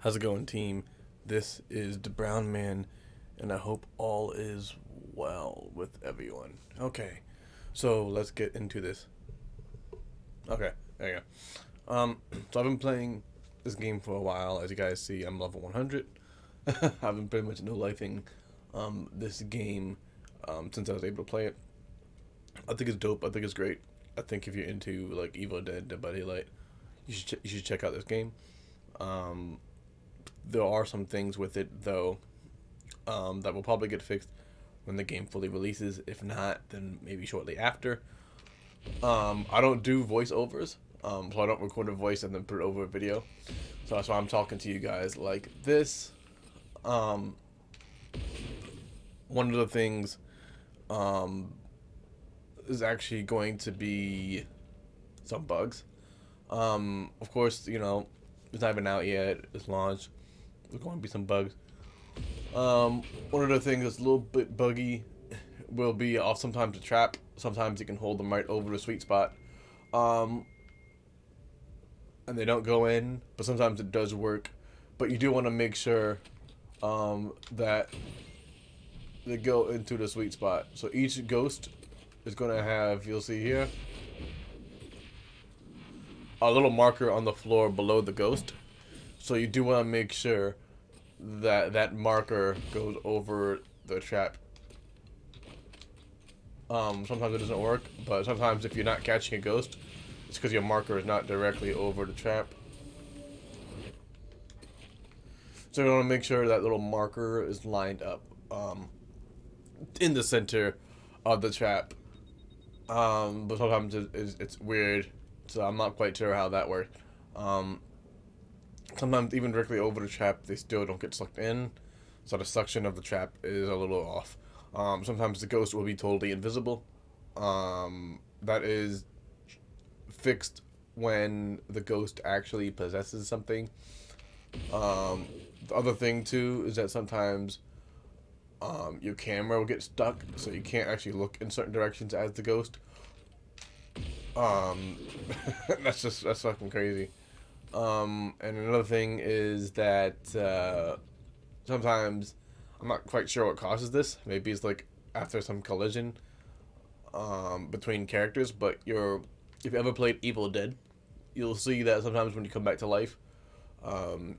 How's it going, team? This is the Brown Man, and I hope all is well with everyone. Okay, so let's get into this. Okay, there you go. So I've been playing this game for a while. As you guys see, I'm level 100. I've been pretty much no-lifing this game since I was able to play it. I think it's dope. I think it's great. I think if you're into like Evil Dead, Dead by Daylight, you should check out this game. Um, there are some things with it though that will probably get fixed when the game fully releases. If not, then maybe shortly after. I don't do voiceovers, so I don't record a voice and then put it over a video. So that's why I'm talking to you guys like this. Um, One of the things is actually going to be some bugs. Of course, it's not even out yet. It's launched. There's going to be some bugs. One of the things that's a little bit buggy will be off sometimes a trap. Sometimes you can hold them right over the sweet spot. And they don't go in, but sometimes it does work. But you do want to make sure that they go into the sweet spot. So each ghost is going to have, you'll see here, a little marker on the floor below the ghost. So you do want to make sure that that marker goes over the trap. Sometimes it doesn't work, but sometimes if you're not catching a ghost, it's because your marker is not directly over the trap. So you want to make sure that little marker is lined up in the center of the trap. But sometimes it's weird, so I'm not quite sure how that works. Sometimes even directly over the trap, they still don't get sucked in, so the suction of the trap is a little off. Sometimes the ghost will be totally invisible. That is fixed when the ghost actually possesses something. The other thing too is that sometimes your camera will get stuck, so you can't actually look in certain directions as the ghost. That's fucking crazy. And another thing is that sometimes I'm not quite sure what causes this. Maybe it's like after some collision between characters. But if you ever played Evil Dead, you'll see that sometimes when you come back to life,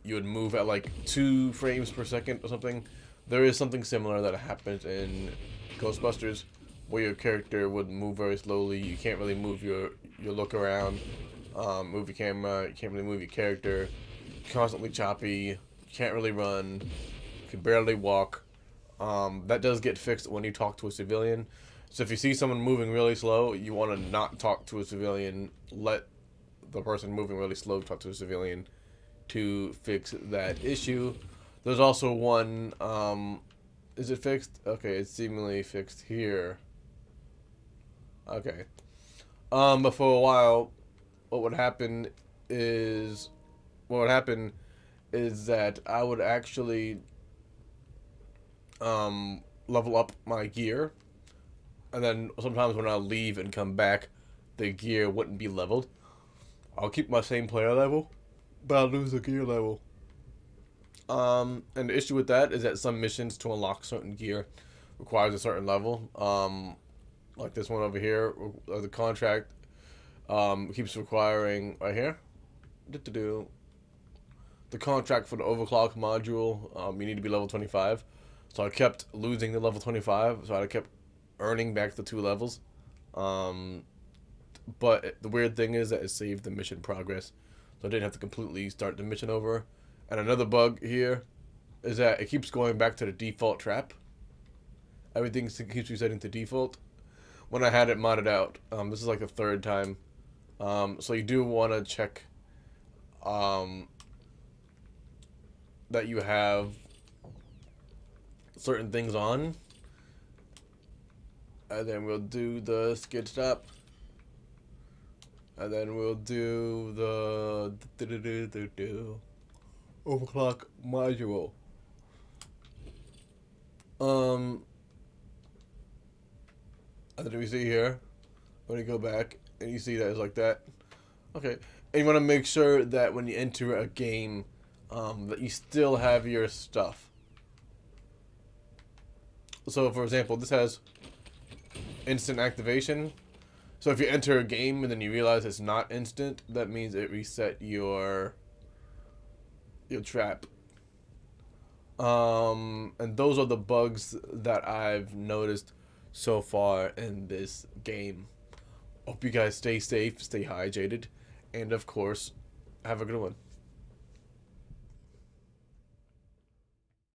you would move at like 2 frames per second or something. There is something similar that happens in Ghostbusters, where your character would move very slowly. You can't really move your look around, move your camera. You can't really move your character. Constantly choppy. You can't really run. You can barely walk. That does get fixed when you talk to a civilian. So if you see someone moving really slow, you want to not talk to a civilian. Let the person moving really slow talk to a civilian to fix that issue. There's also one, is it fixed? Okay, it's seemingly fixed here. Okay. But for a while, what would happen is that I would actually, level up my gear. And then sometimes when I leave and come back, the gear wouldn't be leveled. I'll keep my same player level, but I'll lose the gear level. And the issue with that is that some missions to unlock certain gear requires a certain level. Like this one over here, the contract keeps requiring right here. The contract for the overclock module, you need to be level 25. So I kept losing the level 25, so I kept earning back the 2 levels. But the weird thing is that it saved the mission progress, so I didn't have to completely start the mission over. And another bug here is that it keeps going back to the default trap. Everything keeps resetting to default when I had it modded out. This is like the 3rd time. So you do want to check that you have certain things on. And then we'll do the skid stop. And then we'll do the overclock module. And then we see here, when you go back, and you see that it's like that. Okay. And you want to make sure that when you enter a game, that you still have your stuff. So, for example, this has instant activation. So if you enter a game and then you realize it's not instant, that means it reset your trap. And those are the bugs that I've noticed so far in this game. Hope you guys stay safe, stay hydrated, and of course, have a good one.